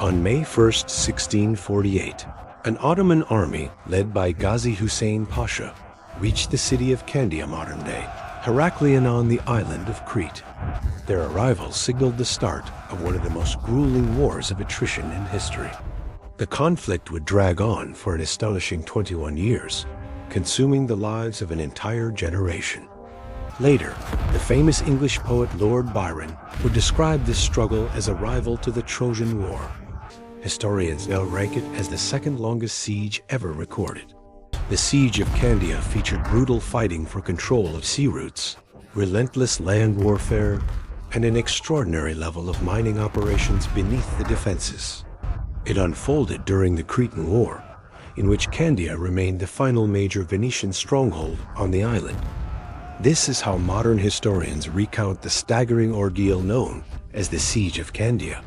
On May 1, 1648, an Ottoman army led by Ghazi Hussein Pasha reached the city of Candia, modern-day Heraklion, on the island of Crete. Their arrival signaled the start of one of the most grueling wars of attrition in history. The conflict would drag on for an astonishing 21 years, consuming the lives of an entire generation. Later, the famous English poet Lord Byron would describe this struggle as a rival to the Trojan War. Historians now rank it as the second longest siege ever recorded. The Siege of Candia featured brutal fighting for control of sea routes, relentless land warfare, and an extraordinary level of mining operations beneath the defenses. It unfolded during the Cretan War, in which Candia remained the final major Venetian stronghold on the island. This is how modern historians recount the staggering ordeal known as the Siege of Candia.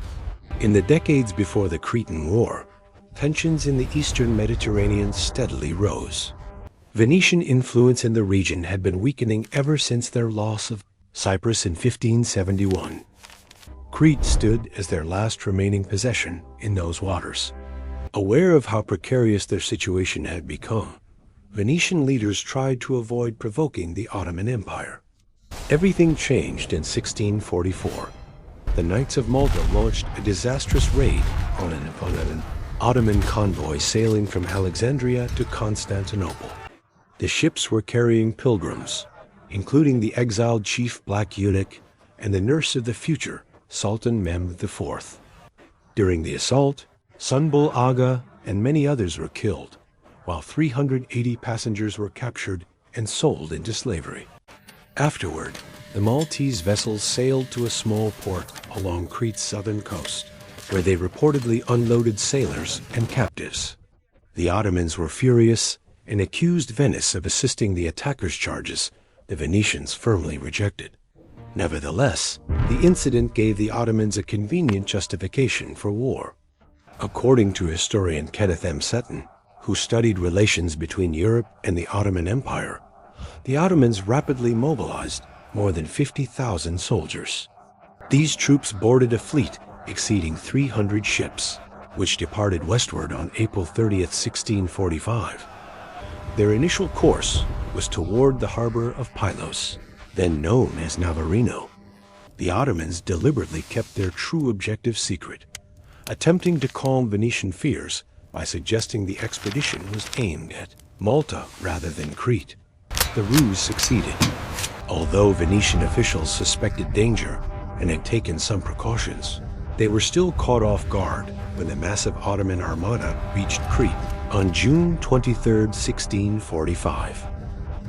In the decades before the Cretan War, tensions in the eastern Mediterranean steadily rose. Venetian influence in the region had been weakening ever since their loss of Cyprus in 1571. Crete stood as their last remaining possession in those waters. Aware of how precarious their situation had become, Venetian leaders tried to avoid provoking the Ottoman Empire. Everything changed in 1644. The Knights of Malta launched a disastrous raid on an Ottoman convoy sailing from Alexandria to Constantinople. The ships were carrying pilgrims, including the exiled chief Black Eunuch and the nurse of the future, Sultan Mehmed IV. During the assault, Sunbul Aga and many others were killed, while 380 passengers were captured and sold into slavery. Afterward, the Maltese vessels sailed to a small port along Crete's southern coast, where they reportedly unloaded sailors and captives. The Ottomans were furious and accused Venice of assisting the attackers' charges the Venetians firmly rejected. Nevertheless, the incident gave the Ottomans a convenient justification for war. According to historian Kenneth M. Seton, who studied relations between Europe and the Ottoman Empire, the Ottomans rapidly mobilized more than 50,000 soldiers. These troops boarded a fleet exceeding 300 ships, which departed westward on April 30, 1645. Their initial course was toward the harbor of Pylos, then known as Navarino. The Ottomans deliberately kept their true objective secret, attempting to calm Venetian fears by suggesting the expedition was aimed at Malta rather than Crete. The ruse succeeded. Although Venetian officials suspected danger and had taken some precautions, they were still caught off guard when the massive Ottoman armada reached Crete on June 23, 1645.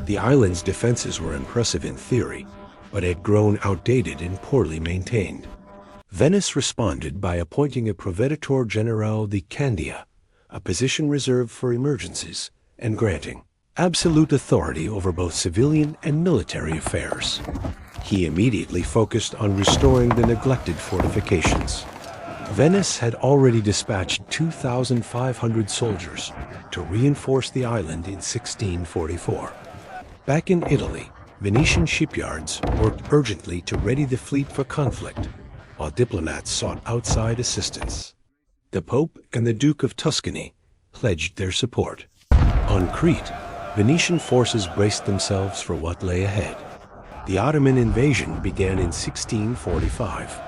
The island's defenses were impressive in theory, but had grown outdated and poorly maintained. Venice responded by appointing a Proveditore Generale di Candia, a position reserved for emergencies, and granting absolute authority over both civilian and military affairs. He immediately focused on restoring the neglected fortifications. Venice had already dispatched 2,500 soldiers to reinforce the island in 1644. Back in Italy, Venetian shipyards worked urgently to ready the fleet for conflict, while diplomats sought outside assistance. The Pope and the Duke of Tuscany pledged their support. On Crete, Venetian forces braced themselves for what lay ahead. The Ottoman invasion began in 1645.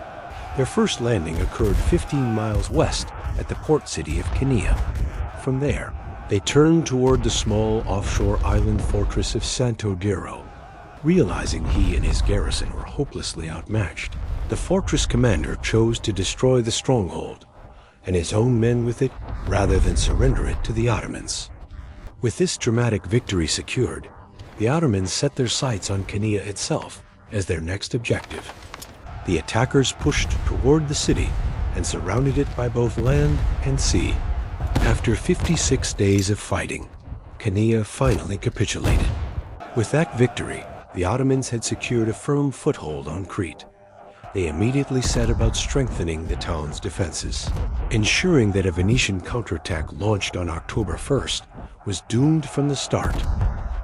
Their first landing occurred 15 miles west at the port city of Candia. From there, they turned toward the small offshore island fortress of Santo Diro. Realizing he and his garrison were hopelessly outmatched, the fortress commander chose to destroy the stronghold and his own men with it rather than surrender it to the Ottomans. With this dramatic victory secured, the Ottomans set their sights on Candia itself as their next objective. The attackers pushed toward the city and surrounded it by both land and sea. After 56 days of fighting, Candia finally capitulated. With that victory, the Ottomans had secured a firm foothold on Crete. They immediately set about strengthening the town's defenses, ensuring that a Venetian counterattack launched on October 1st was doomed from the start,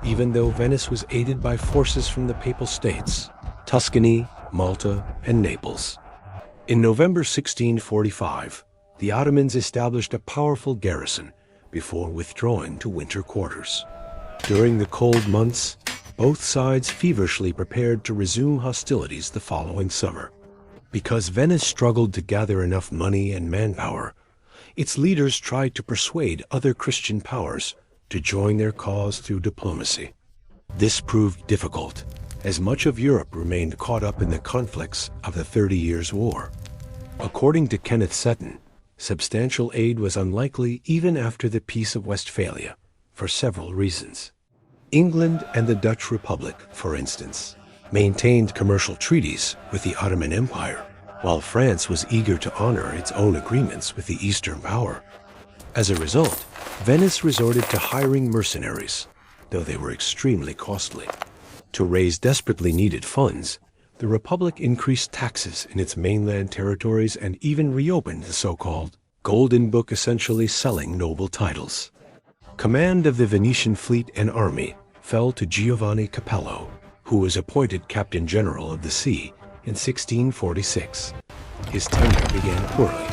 even though Venice was aided by forces from the Papal States, Tuscany, Malta, and Naples. In November 1645, the Ottomans established a powerful garrison before withdrawing to winter quarters. During the cold months, both sides feverishly prepared to resume hostilities the following summer. Because Venice struggled to gather enough money and manpower, its leaders tried to persuade other Christian powers to join their cause through diplomacy. This proved difficult, as much of Europe remained caught up in the conflicts of the 30 Years' War. According to Kenneth Seton, substantial aid was unlikely even after the Peace of Westphalia, for several reasons. England and the Dutch Republic, for instance, maintained commercial treaties with the Ottoman Empire, while France was eager to honor its own agreements with the Eastern power. As a result, Venice resorted to hiring mercenaries, though they were extremely costly. To raise desperately needed funds, the Republic increased taxes in its mainland territories and even reopened the so-called Golden Book, essentially selling noble titles. Command of the Venetian fleet and army fell to Giovanni Capello, who was appointed Captain General of the Sea in 1646. His tenure began poorly.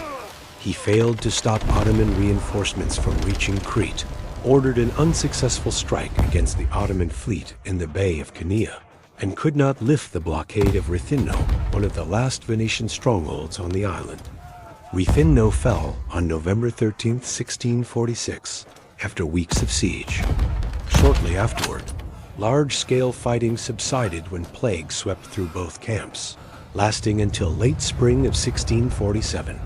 He failed to stop Ottoman reinforcements from reaching Crete, ordered an unsuccessful strike against the Ottoman fleet in the Bay of Candia, and could not lift the blockade of Rethymno, one of the last Venetian strongholds on the island. Rethymno fell on November 13, 1646, after weeks of siege. Shortly afterward, large-scale fighting subsided when plague swept through both camps, lasting until late spring of 1647.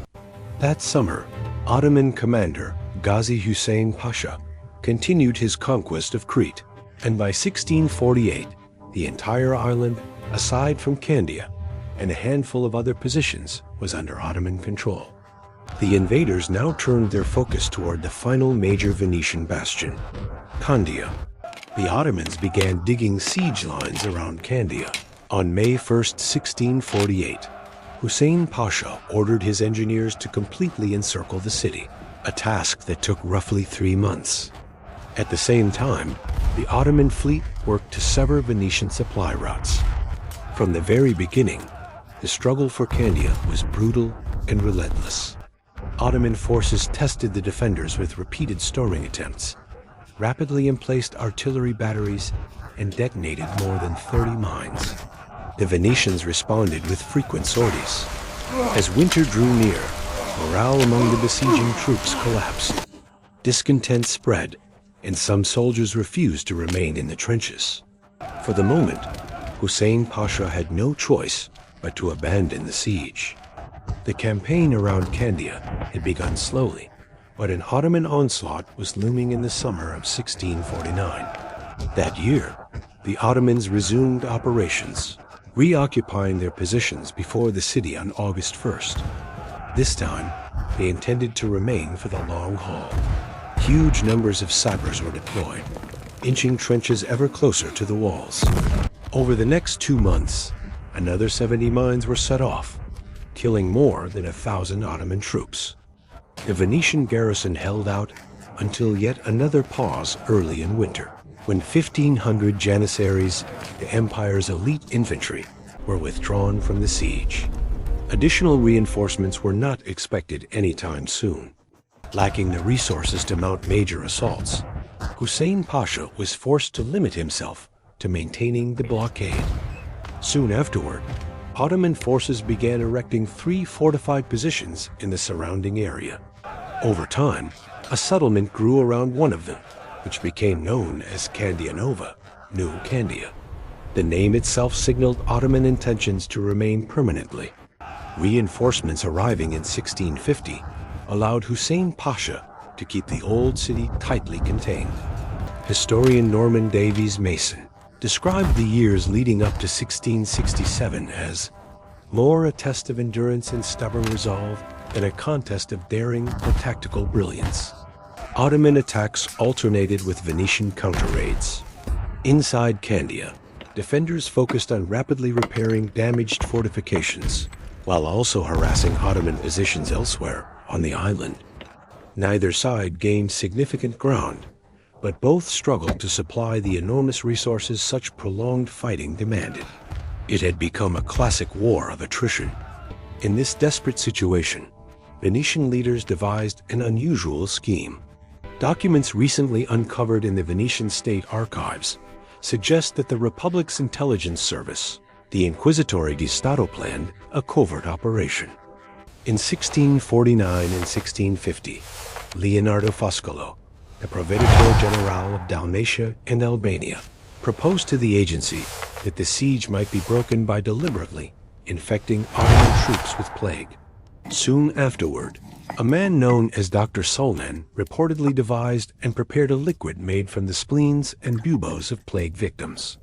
That summer, Ottoman commander Gazi Hussein Pasha continued his conquest of Crete, and by 1648, the entire island, aside from Candia and a handful of other positions, was under Ottoman control. The invaders now turned their focus toward the final major Venetian bastion, Candia. The Ottomans began digging siege lines around Candia. On May 1, 1648, Hussein Pasha ordered his engineers to completely encircle the city, a task that took roughly 3 months. At the same time, the Ottoman fleet worked to sever Venetian supply routes. From the very beginning, the struggle for Candia was brutal and relentless. Ottoman forces tested the defenders with repeated storming attempts, rapidly emplaced artillery batteries, and detonated more than 30 mines. The Venetians responded with frequent sorties. As winter drew near, morale among the besieging troops collapsed. Discontent spread, and some soldiers refused to remain in the trenches. For the moment, Hussein Pasha had no choice but to abandon the siege. The campaign around Candia had begun slowly, but an Ottoman onslaught was looming in the summer of 1649. That year, the Ottomans resumed operations, reoccupying their positions before the city on August 1st. This time, they intended to remain for the long haul. Huge numbers of sappers were deployed, inching trenches ever closer to the walls. Over the next 2 months, another 70 mines were set off, killing more than 1,000 Ottoman troops. The Venetian garrison held out until yet another pause early in winter, when 1,500 janissaries, the empire's elite infantry, were withdrawn from the siege. Additional reinforcements were not expected anytime soon. Lacking the resources to mount major assaults, Hussein Pasha was forced to limit himself to maintaining the blockade. Soon afterward, Ottoman forces began erecting 3 fortified positions in the surrounding area. Over time, a settlement grew around one of them, which became known as Candia Nova, New Candia. The name itself signaled Ottoman intentions to remain permanently. Reinforcements arriving in 1650 allowed Hussein Pasha to keep the old city tightly contained. Historian Norman Davies Mason described the years leading up to 1667 as more a test of endurance and stubborn resolve than a contest of daring or tactical brilliance. Ottoman attacks alternated with Venetian counter-raids. Inside Candia, defenders focused on rapidly repairing damaged fortifications, while also harassing Ottoman positions elsewhere on the island. Neither side gained significant ground, but both struggled to supply the enormous resources such prolonged fighting demanded. It had become a classic war of attrition. In this desperate situation, Venetian leaders devised an unusual scheme. Documents recently uncovered in the Venetian state archives suggest that the Republic's intelligence service, the Inquisitore di Stato, planned a covert operation. In 1649 and 1650, Leonardo Foscolo, the Proveditore Generale of Dalmatia and Albania, proposed to the agency that the siege might be broken by deliberately infecting Ottoman troops with plague. Soon afterward, a man known as Dr. Solnan reportedly devised and prepared a liquid made from the spleens and buboes of plague victims.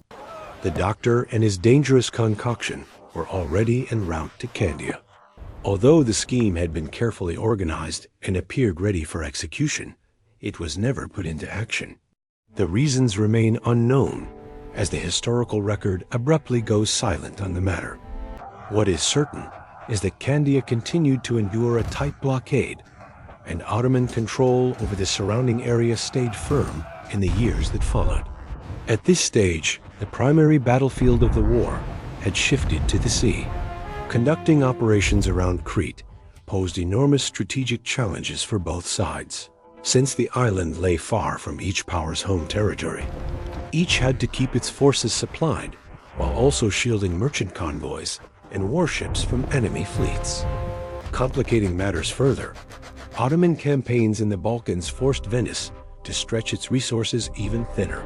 The doctor and his dangerous concoction were already en route to Candia. Although the scheme had been carefully organized and appeared ready for execution, it was never put into action. The reasons remain unknown, as the historical record abruptly goes silent on the matter. What is certain is that Candia continued to endure a tight blockade, and Ottoman control over the surrounding area stayed firm in the years that followed. At this stage, the primary battlefield of the war had shifted to the sea. Conducting operations around Crete posed enormous strategic challenges for both sides. Since the island lay far from each power's home territory, each had to keep its forces supplied while also shielding merchant convoys and warships from enemy fleets. Complicating matters further, Ottoman campaigns in the Balkans forced Venice to stretch its resources even thinner.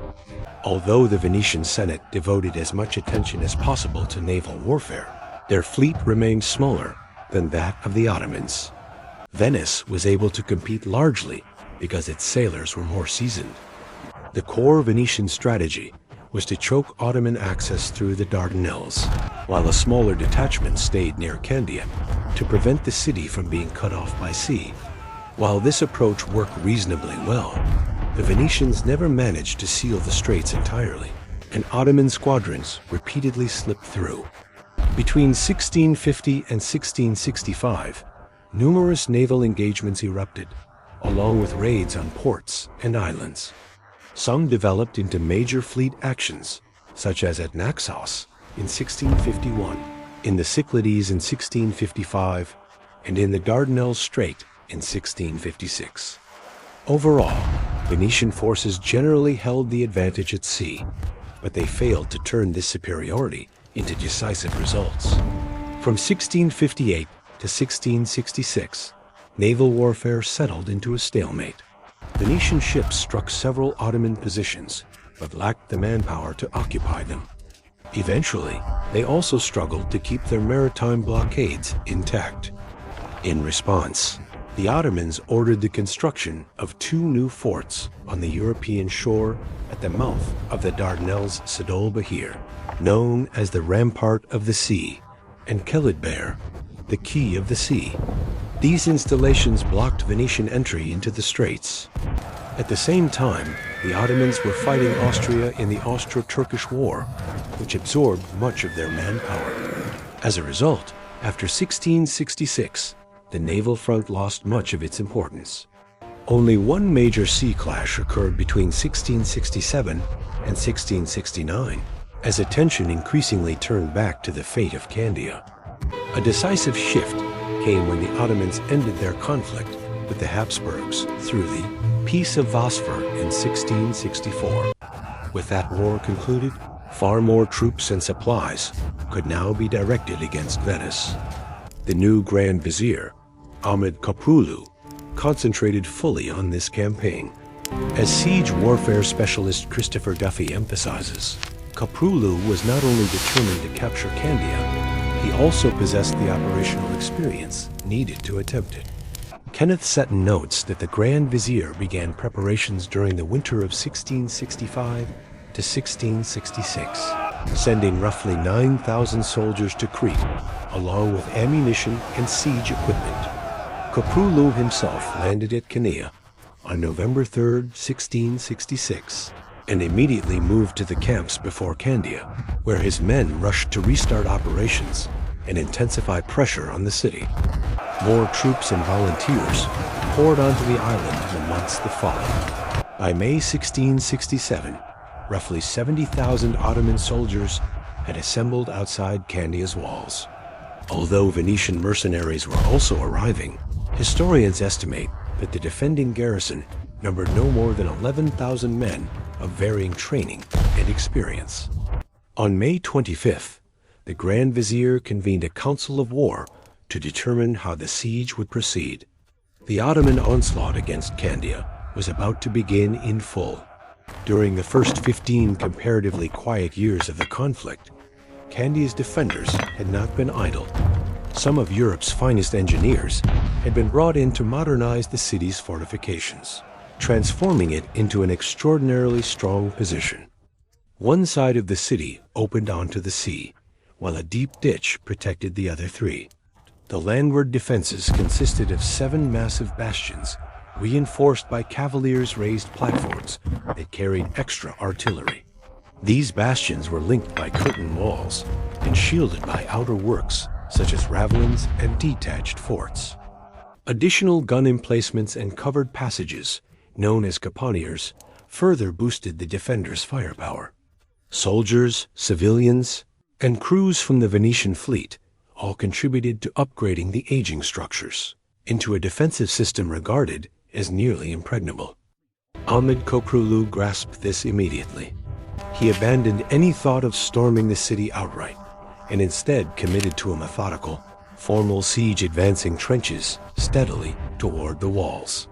Although the Venetian Senate devoted as much attention as possible to naval warfare, their fleet remained smaller than that of the Ottomans. Venice was able to compete largely because its sailors were more seasoned. The core Venetian strategy was to choke Ottoman access through the Dardanelles, while a smaller detachment stayed near Candia to prevent the city from being cut off by sea. While this approach worked reasonably well, the Venetians never managed to seal the straits entirely, and Ottoman squadrons repeatedly slipped through. Between 1650 and 1665, numerous naval engagements erupted, along with raids on ports and islands. Some developed into major fleet actions, such as at Naxos in 1651, in the Cyclades in 1655, and in the Dardanelles Strait in 1656. Overall, Venetian forces generally held the advantage at sea, but they failed to turn this superiority into decisive results. From 1658 to 1666, naval warfare settled into a stalemate. Venetian ships struck several Ottoman positions, but lacked the manpower to occupy them. Eventually, they also struggled to keep their maritime blockades intact. In response, the Ottomans ordered the construction of 2 new forts on the European shore at the mouth of the Dardanelles Sadol Bahir, known as the Rampart of the Sea, and Kelidbere, the Key of the Sea. These installations blocked Venetian entry into the straits. At the same time, the Ottomans were fighting Austria in the Austro-Turkish War, which absorbed much of their manpower. As a result, after 1666, the naval front lost much of its importance. Only one major sea clash occurred between 1667 and 1669, as attention increasingly turned back to the fate of Candia. A decisive shift came when the Ottomans ended their conflict with the Habsburgs through the Peace of Phosphor in 1664. With that war concluded, far more troops and supplies could now be directed against Venice. The new Grand Vizier, Ahmed Kaprulu, concentrated fully on this campaign. As siege warfare specialist Christopher Duffy emphasizes, Kaprulu was not only determined to capture Candia, he also possessed the operational experience needed to attempt it. Kenneth Seton notes that the Grand Vizier began preparations during the winter of 1665 to 1666, sending roughly 9,000 soldiers to Crete, along with ammunition and siege equipment. Kaprulu himself landed at Candia on November 3, 1666, and immediately moved to the camps before Candia, where his men rushed to restart operations and intensify pressure on the city. More troops and volunteers poured onto the island in the months that followed. By May 1667, roughly 70,000 Ottoman soldiers had assembled outside Candia's walls. Although Venetian mercenaries were also arriving, Historians estimate that the defending garrison numbered no more than 11,000 men of varying training and experience. On May 25th, the Grand Vizier convened a council of war to determine how the siege would proceed. The Ottoman onslaught against Candia was about to begin in full. During the first 15 comparatively quiet years of the conflict, Candia's defenders had not been idle. Some of Europe's finest engineers had been brought in to modernize the city's fortifications, transforming it into an extraordinarily strong position. One side of the city opened onto the sea, while a deep ditch protected the other three. The landward defenses consisted of 7 massive bastions, reinforced by cavaliers' raised platforms that carried extra artillery. These bastions were linked by curtain walls and shielded by outer works such as ravelins and detached forts. Additional gun emplacements and covered passages, known as caponiers, further boosted the defenders' firepower. Soldiers, civilians, and crews from the Venetian fleet all contributed to upgrading the aging structures into a defensive system regarded as nearly impregnable. Ahmed Koprulu grasped this immediately. He abandoned any thought of storming the city outright and instead committed to a methodical, formal siege, advancing trenches steadily toward the walls.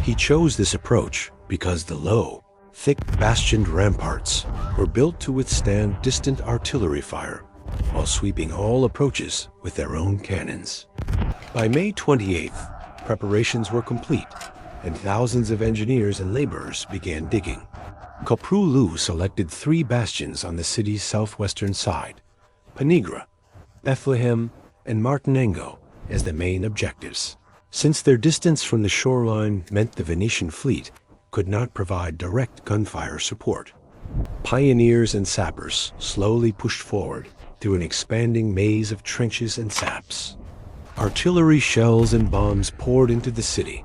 He chose this approach because the low, thick bastioned ramparts were built to withstand distant artillery fire while sweeping all approaches with their own cannons. By May 28th, preparations were complete and thousands of engineers and laborers began digging. Koprulu selected 3 bastions on the city's southwestern side, Panigra, Bethlehem, and Martinengo, as the main objectives. Since their distance from the shoreline meant the Venetian fleet could not provide direct gunfire support, pioneers and sappers slowly pushed forward through an expanding maze of trenches and saps. Artillery shells and bombs poured into the city,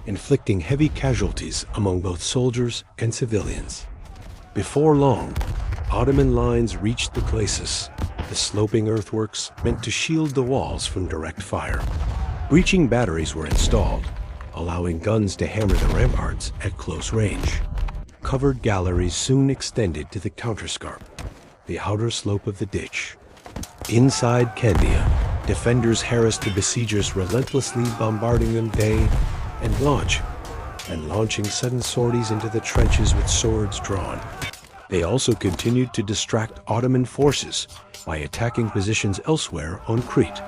inflicting heavy casualties among both soldiers and civilians. Before long, Ottoman lines reached the glacis, the sloping earthworks meant to shield the walls from direct fire. Breaching batteries were installed, allowing guns to hammer the ramparts at close range. Covered galleries soon extended to the counterscarp, the outer slope of the ditch. Inside Candia, defenders harassed the besiegers, relentlessly bombarding them day and launching sudden sorties into the trenches with swords drawn. They also continued to distract Ottoman forces by attacking positions elsewhere on Crete.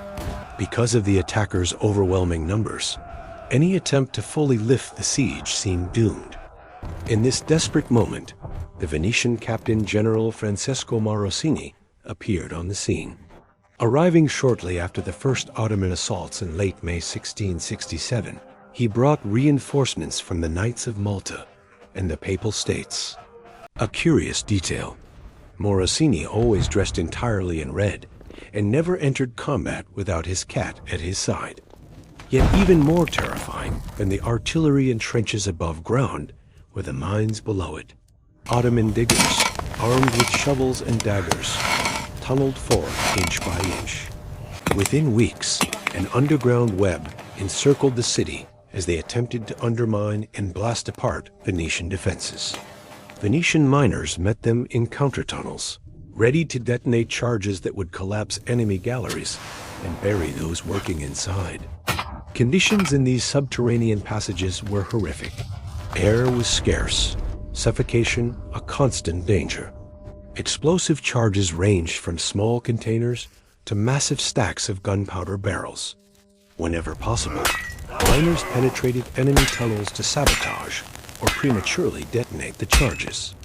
Because of the attackers' overwhelming numbers, any attempt to fully lift the siege seemed doomed. In this desperate moment, the Venetian Captain General Francesco Morosini appeared on the scene. Arriving shortly after the first Ottoman assaults in late May 1667, he brought reinforcements from the Knights of Malta and the Papal States. A curious detail: Morosini always dressed entirely in red and never entered combat without his cat at his side. Yet even more terrifying than the artillery and trenches above ground were the mines below it. Ottoman diggers, armed with shovels and daggers, tunneled forward inch by inch. Within weeks, an underground web encircled the city as they attempted to undermine and blast apart Venetian defenses. Venetian miners met them in counter-tunnels, ready to detonate charges that would collapse enemy galleries and bury those working inside. Conditions in these subterranean passages were horrific. Air was scarce, suffocation a constant danger. Explosive charges ranged from small containers to massive stacks of gunpowder barrels. Whenever possible, miners penetrated enemy tunnels to sabotage or prematurely detonate the charges.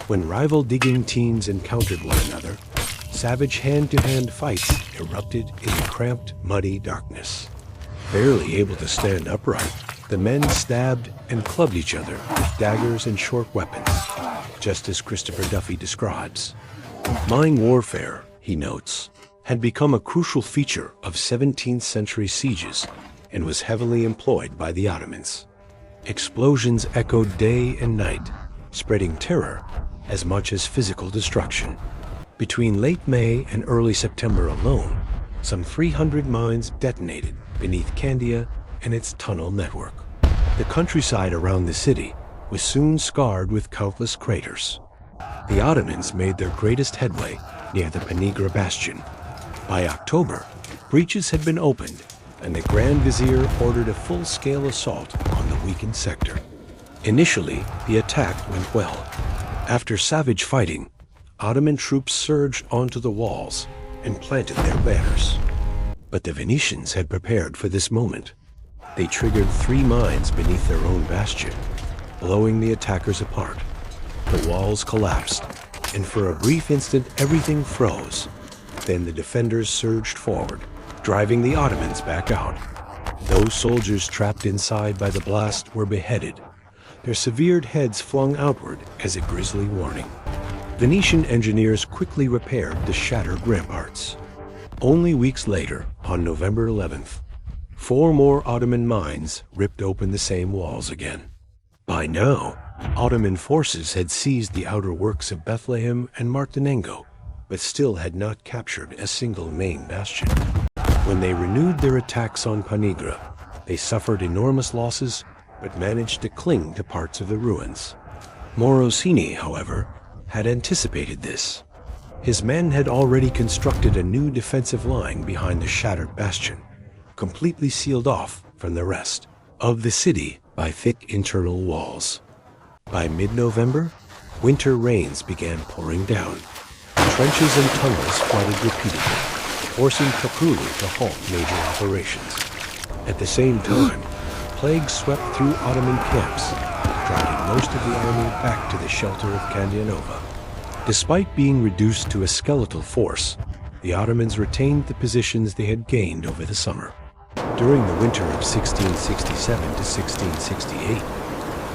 When rival digging teams encountered one another, savage hand-to-hand fights erupted in the cramped, muddy darkness. Barely able to stand upright, the men stabbed and clubbed each other with daggers and short weapons, just as Christopher Duffy describes. Mine warfare, he notes, had become a crucial feature of 17th century sieges and was heavily employed by the Ottomans. Explosions echoed day and night, spreading terror as much as physical destruction. Between late May and early September alone, some 300 mines detonated beneath Candia and its tunnel network. The countryside around the city was soon scarred with countless craters. The Ottomans made their greatest headway near the Panigra bastion. By October, breaches had been opened, and the Grand Vizier ordered a full-scale assault on the weakened sector. Initially, the attack went well. After savage fighting, Ottoman troops surged onto the walls and planted their banners. But the Venetians had prepared for this moment. They triggered 3 mines beneath their own bastion, blowing the attackers apart. The walls collapsed, and for a brief instant everything froze. Then the defenders surged forward, driving the Ottomans back out. Those soldiers trapped inside by the blast were beheaded, their severed heads flung outward as a grisly warning. Venetian engineers quickly repaired the shattered ramparts. Only weeks later, on November 11th, 4 more Ottoman mines ripped open the same walls again. By now, Ottoman forces had seized the outer works of Bethlehem and Martinengo, but still had not captured a single main bastion. When they renewed their attacks on Panigra, they suffered enormous losses, but managed to cling to parts of the ruins. Morosini, however, had anticipated this. His men had already constructed a new defensive line behind the shattered bastion, completely sealed off from the rest of the city by thick internal walls. By mid-November, winter rains began pouring down. Trenches and tunnels flooded repeatedly, forcing Toprulu to halt major operations. At the same time, plague swept through Ottoman camps, driving most of the army back to the shelter of Candia. Despite being reduced to a skeletal force, the Ottomans retained the positions they had gained over the summer. During the winter of 1667 to 1668,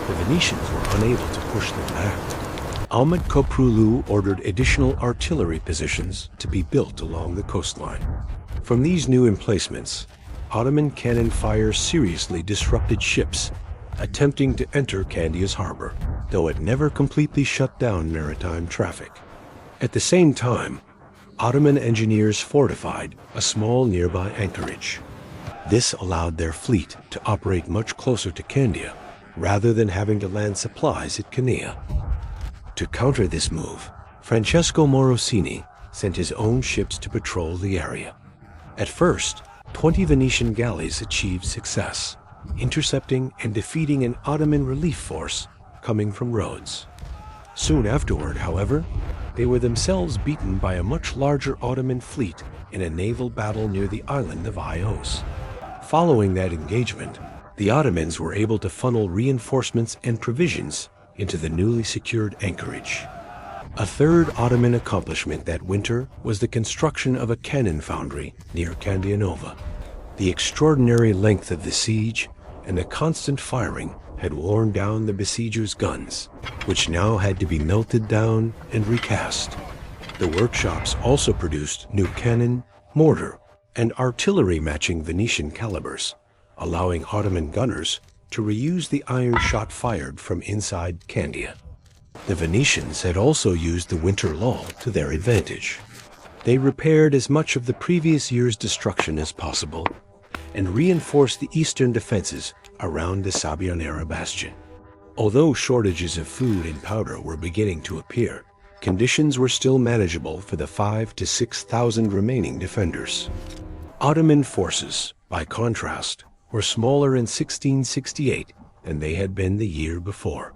the Venetians were unable to push them back. Ahmed Koprulu ordered additional artillery positions to be built along the coastline. From these new emplacements, Ottoman cannon fire seriously disrupted ships attempting to enter Candia's harbor, though it never completely shut down maritime traffic. At the same time, Ottoman engineers fortified a small nearby anchorage. This allowed their fleet to operate much closer to Candia, rather than having to land supplies at Canea. To counter this move, Francesco Morosini sent his own ships to patrol the area. At first, 20 Venetian galleys achieved success, intercepting and defeating an Ottoman relief force coming from Rhodes. Soon afterward, however, they were themselves beaten by a much larger Ottoman fleet in a naval battle near the island of Ios. Following that engagement, the Ottomans were able to funnel reinforcements and provisions into the newly secured anchorage. A third Ottoman accomplishment that winter was the construction of a cannon foundry near Candia. The extraordinary length of the siege and the constant firing had worn down the besiegers' guns, which now had to be melted down and recast. The workshops also produced new cannon, mortar, and artillery matching Venetian calibers, allowing Ottoman gunners to reuse the iron shot fired from inside Candia. The Venetians had also used the winter lull to their advantage. They repaired as much of the previous year's destruction as possible and reinforced the eastern defenses around the Sabbionara bastion. Although shortages of food and powder were beginning to appear, conditions were still manageable for the 5,000 to 6,000 remaining defenders. Ottoman forces, by contrast, were smaller in 1668 than they had been the year before.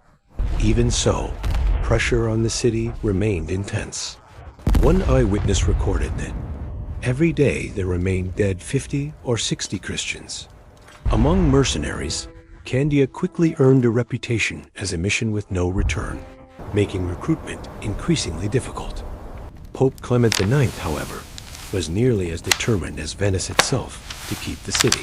Even so, pressure on the city remained intense. One eyewitness recorded that every day there remained dead 50 or 60 Christians. Among mercenaries, Candia quickly earned a reputation as a mission with no return, making recruitment increasingly difficult. Pope Clement IX, however, was nearly as determined as Venice itself to keep the city.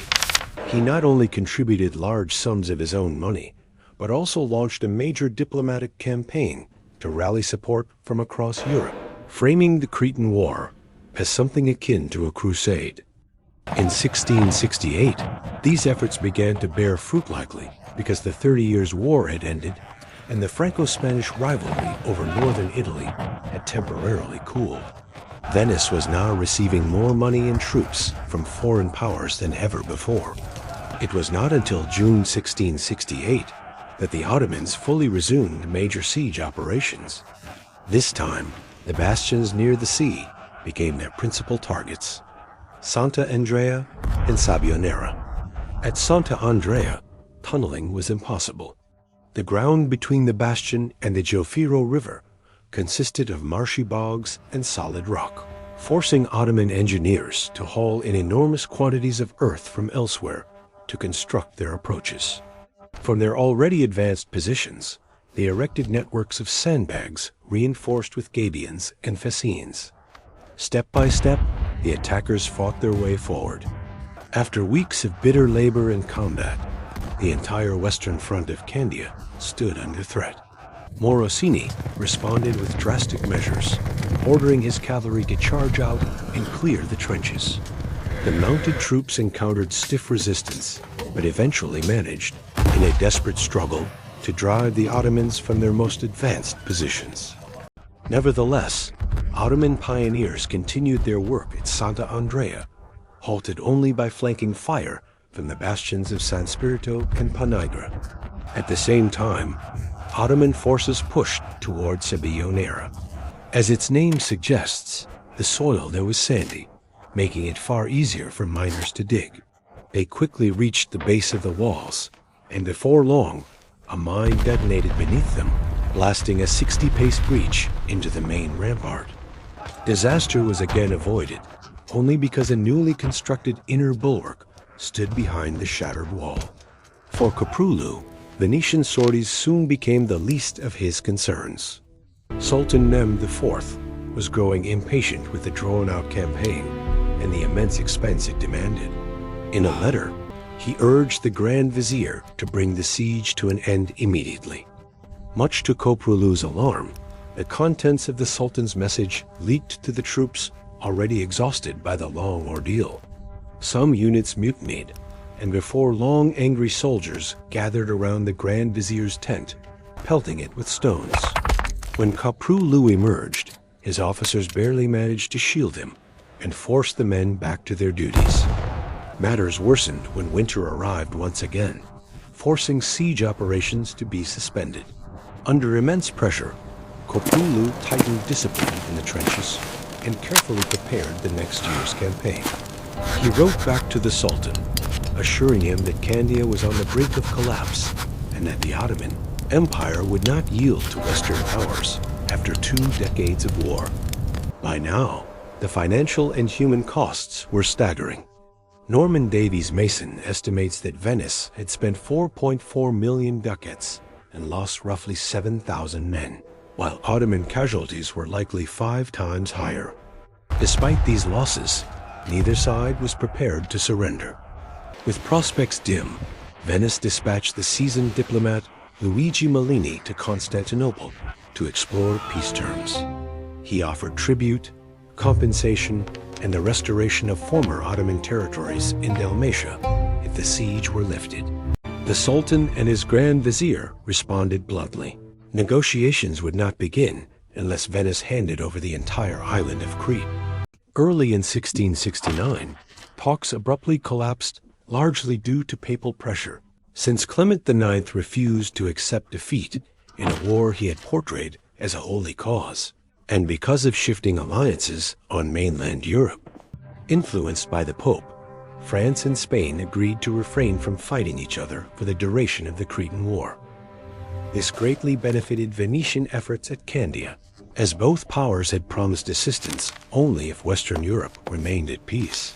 He not only contributed large sums of his own money, but also launched a major diplomatic campaign to rally support from across Europe, framing the Cretan War as something akin to a crusade. In 1668, these efforts began to bear fruit likely because the 30 Years' War had ended and the Franco-Spanish rivalry over northern Italy had temporarily cooled. Venice was now receiving more money and troops from foreign powers than ever before. It was not until June 1668 that the Ottomans fully resumed major siege operations. This time, the bastions near the sea became their principal targets: Santa Andrea and Sabbionara. At Santa Andrea, tunneling was impossible. The ground between the bastion and the Giuffiro River consisted of marshy bogs and solid rock, forcing Ottoman engineers to haul in enormous quantities of earth from elsewhere to construct their approaches. From their already advanced positions, they erected networks of sandbags reinforced with gabions and fascines. Step by step, the attackers fought their way forward. After weeks of bitter labor and combat, the entire western front of Candia stood under threat. Morosini responded with drastic measures, ordering his cavalry to charge out and clear the trenches. The mounted troops encountered stiff resistance, but eventually managed, in a desperate struggle, to drive the Ottomans from their most advanced positions. Nevertheless, Ottoman pioneers continued their work at Santa Andrea, halted only by flanking fire from the bastions of San Spirito and Panigra. At the same time, Ottoman forces pushed toward Sabbionara. As its name suggests, the soil there was sandy, making it far easier for miners to dig. They quickly reached the base of the walls, and before long, a mine detonated beneath them, blasting a 60-pace breach into the main rampart. Disaster was again avoided, only because a newly constructed inner bulwark stood behind the shattered wall. For Koprulu, Venetian sorties soon became the least of his concerns. Sultan Nem IV was growing impatient with the drawn-out campaign and the immense expense it demanded. In a letter, he urged the Grand Vizier to bring the siege to an end immediately. Much to Koprulu's alarm, the contents of the Sultan's message leaked to the troops already exhausted by the long ordeal. Some units mutinied, and before long angry soldiers gathered around the Grand Vizier's tent, pelting it with stones. When Koprulu emerged, his officers barely managed to shield him and forced the men back to their duties. Matters worsened when winter arrived once again, forcing siege operations to be suspended. Under immense pressure, Koprulu tightened discipline in the trenches and carefully prepared the next year's campaign. He wrote back to the Sultan, assuring him that Candia was on the brink of collapse and that the Ottoman Empire would not yield to Western powers after 2 decades of war. By now, the financial and human costs were staggering. Norman Davies Mason estimates that Venice had spent 4.4 million ducats and lost roughly 7,000 men, while Ottoman casualties were likely 5 times higher. Despite these losses, neither side was prepared to surrender. With prospects dim, Venice dispatched the seasoned diplomat Luigi Malini to Constantinople to explore peace terms. He offered tribute, compensation, and the restoration of former Ottoman territories in Dalmatia if the siege were lifted. The Sultan and his Grand Vizier responded bluntly. Negotiations would not begin unless Venice handed over the entire island of Crete. Early in 1669, talks abruptly collapsed, largely due to papal pressure, since Clement IX refused to accept defeat in a war he had portrayed as a holy cause, and because of shifting alliances on mainland Europe. Influenced by the Pope, France and Spain agreed to refrain from fighting each other for the duration of the Cretan War. This greatly benefited Venetian efforts at Candia, as both powers had promised assistance only if Western Europe remained at peace.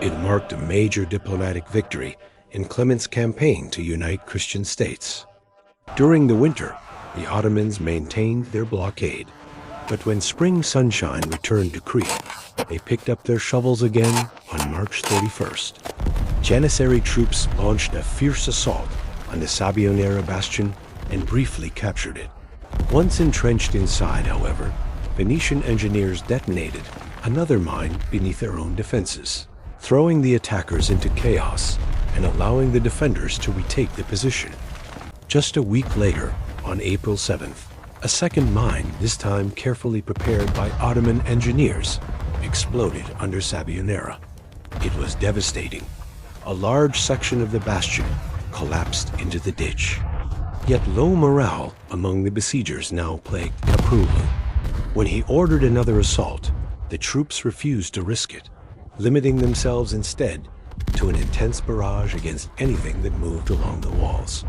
It marked a major diplomatic victory in Clement's campaign to unite Christian states. During the winter, the Ottomans maintained their blockade, but when spring sunshine returned to Crete, they picked up their shovels again on March 31st. Janissary troops launched a fierce assault on the Sabbionara bastion and briefly captured it. Once entrenched inside, however, Venetian engineers detonated another mine beneath their own defenses, throwing the attackers into chaos and allowing the defenders to retake the position. Just a week later, on April 7th, a second mine, this time carefully prepared by Ottoman engineers, exploded under Sabbionara. It was devastating. a large section of the bastion collapsed into the ditch. Yet low morale among the besiegers now plagued Caprulu. When he ordered another assault, the troops refused to risk it, limiting themselves instead to an intense barrage against anything that moved along the walls.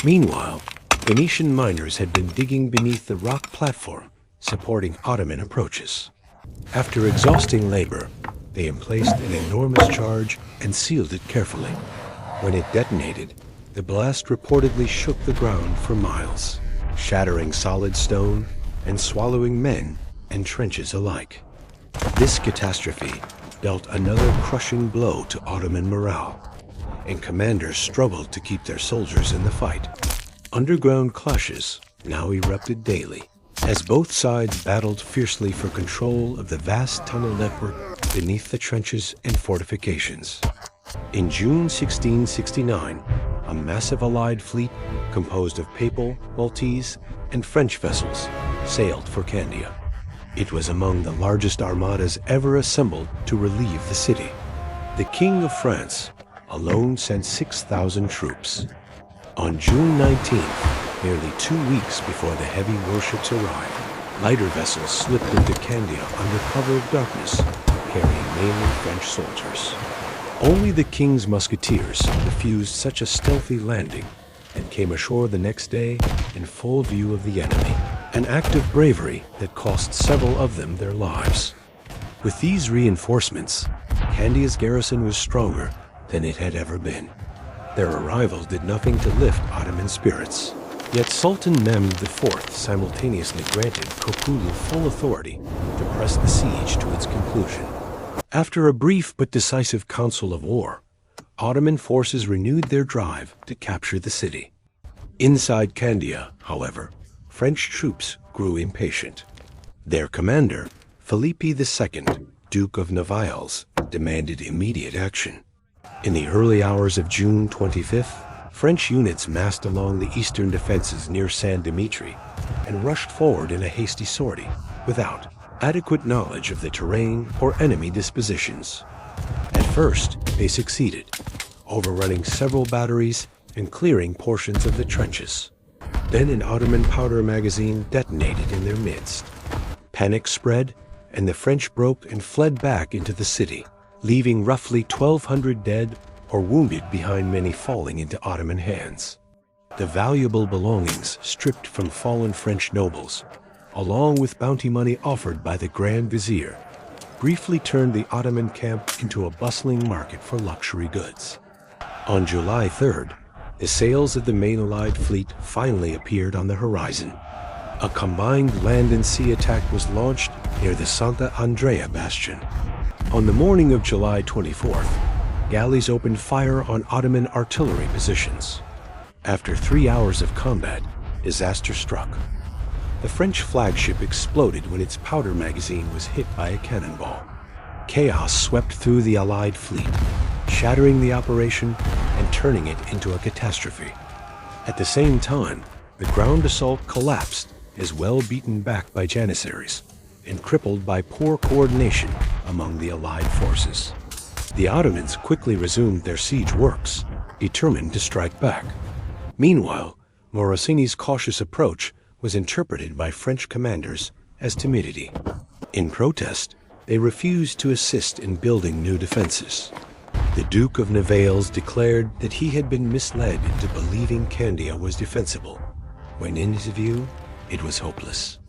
Meanwhile, Venetian miners had been digging beneath the rock platform, supporting Ottoman approaches. After exhausting labor, they emplaced an enormous charge and sealed it carefully. When it detonated, the blast reportedly shook the ground for miles, shattering solid stone and swallowing men and trenches alike. This catastrophe dealt another crushing blow to Ottoman morale, and commanders struggled to keep their soldiers in the fight. Underground clashes now erupted daily, as both sides battled fiercely for control of the vast tunnel network beneath the trenches and fortifications. In June 1669, a massive Allied fleet composed of Papal, Maltese, and French vessels sailed for Candia. It was among the largest armadas ever assembled to relieve the city. The King of France alone sent 6,000 troops. On June 19th, nearly 2 weeks before the heavy warships arrived, lighter vessels slipped into Candia under cover of darkness, carrying mainly French soldiers. Only the king's musketeers refused such a stealthy landing and came ashore the next day in full view of the enemy, an act of bravery that cost several of them their lives. With these reinforcements, Candia's garrison was stronger than it had ever been. Their arrival did nothing to lift Ottoman spirits. Yet Sultan Mehmed IV simultaneously granted Caprulu full authority to press the siege to its conclusion. After a brief but decisive council of war, Ottoman forces renewed their drive to capture the city. Inside Candia, however, French troops grew impatient. Their commander, Philippe II, Duke of Naval, demanded immediate action. In the early hours of June 25th, French units massed along the eastern defenses near Saint-Dimitri and rushed forward in a hasty sortie without adequate knowledge of the terrain or enemy dispositions. At first, they succeeded, overrunning several batteries and clearing portions of the trenches. Then an Ottoman powder magazine detonated in their midst. Panic spread, and the French broke and fled back into the city, leaving roughly 1,200 dead or wounded behind many falling into Ottoman hands. The valuable belongings stripped from fallen French nobles, along with bounty money offered by the Grand Vizier, briefly turned the Ottoman camp into a bustling market for luxury goods. On July 3rd, the sails of the main Allied fleet finally appeared on the horizon. A combined land and sea attack was launched near the Santa Andrea bastion. On the morning of July 24th, galleys opened fire on Ottoman artillery positions. After 3 hours of combat, disaster struck. The French flagship exploded when its powder magazine was hit by a cannonball. Chaos swept through the Allied fleet, shattering the operation and turning it into a catastrophe. At the same time, the ground assault collapsed as well beaten back by janissaries and crippled by poor coordination among the Allied forces. The Ottomans quickly resumed their siege works, determined to strike back. Meanwhile, Morosini's cautious approach was interpreted by French commanders as timidity. In protest, they refused to assist in building new defenses. The Duke of Naval declared that he had been misled into believing Candia was defensible, when in his view, it was hopeless.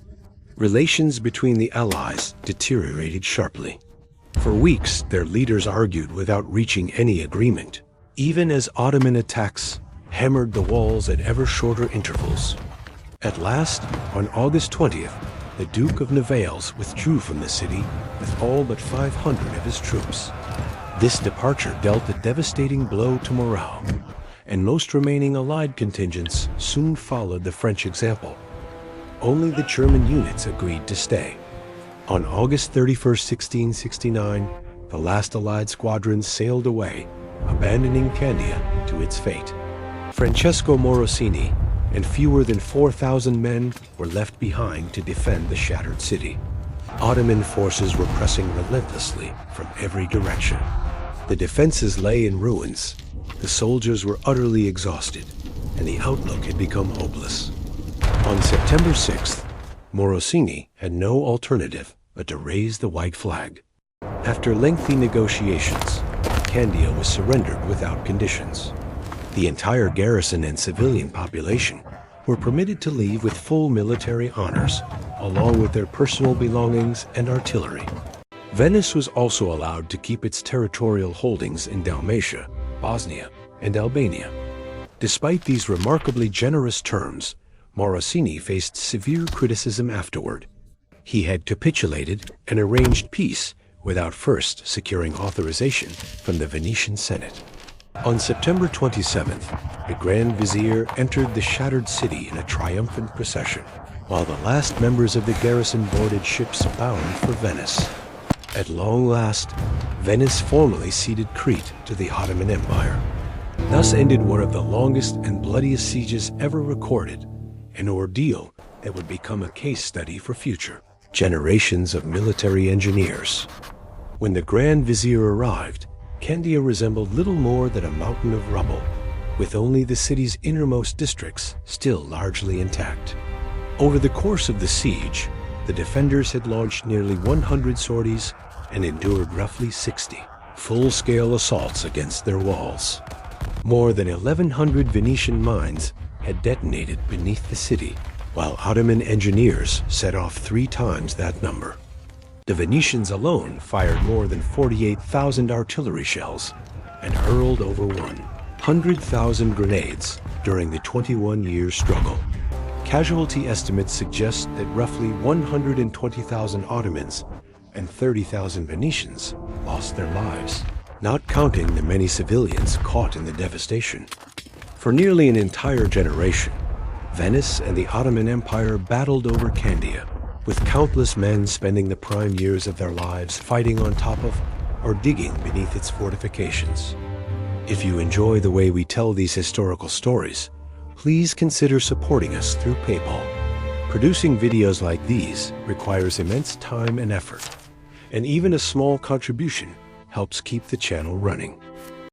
Relations between the Allies deteriorated sharply. For weeks, their leaders argued without reaching any agreement, even as Ottoman attacks hammered the walls at ever shorter intervals. At last, on August 20th, the Duke of Naval withdrew from the city with all but 500 of his troops. This departure dealt a devastating blow to morale, and most remaining Allied contingents soon followed the French example. Only the German units agreed to stay. On August 31st, 1669, the last Allied squadron sailed away, abandoning Candia to its fate. Francesco Morosini and fewer than 4,000 men were left behind to defend the shattered city. Ottoman forces were pressing relentlessly from every direction. The defenses lay in ruins, the soldiers were utterly exhausted, and the outlook had become hopeless. On September 6th, Morosini had no alternative but to raise the white flag. After lengthy negotiations, Candia was surrendered without conditions. The entire garrison and civilian population were permitted to leave with full military honors, along with their personal belongings and artillery. Venice was also allowed to keep its territorial holdings in Dalmatia, Bosnia, and Albania. Despite these remarkably generous terms, Morosini faced severe criticism afterward. He had capitulated and arranged peace without first securing authorization from the Venetian Senate. On September 27th, the Grand Vizier entered the shattered city in a triumphant procession, while the last members of the garrison boarded ships bound for Venice. At long last, Venice formally ceded Crete to the Ottoman Empire. Thus ended one of the longest and bloodiest sieges ever recorded, an ordeal that would become a case study for future generations of military engineers. When the Grand Vizier arrived, Candia resembled little more than a mountain of rubble, with only the city's innermost districts still largely intact. Over the course of the siege, the defenders had launched nearly 100 sorties and endured roughly 60 full-scale assaults against their walls. More than 1,100 Venetian mines had detonated beneath the city, while Ottoman engineers set off 3 times that number. The Venetians alone fired more than 48,000 artillery shells and hurled over 100,000 grenades during the 21-year struggle. Casualty estimates suggest that roughly 120,000 Ottomans and 30,000 Venetians lost their lives, not counting the many civilians caught in the devastation. For nearly an entire generation, Venice and the Ottoman Empire battled over Candia, with countless men spending the prime years of their lives fighting on top of or digging beneath its fortifications. If you enjoy the way we tell these historical stories, please consider supporting us through PayPal. Producing videos like these requires immense time and effort, and even a small contribution helps keep the channel running.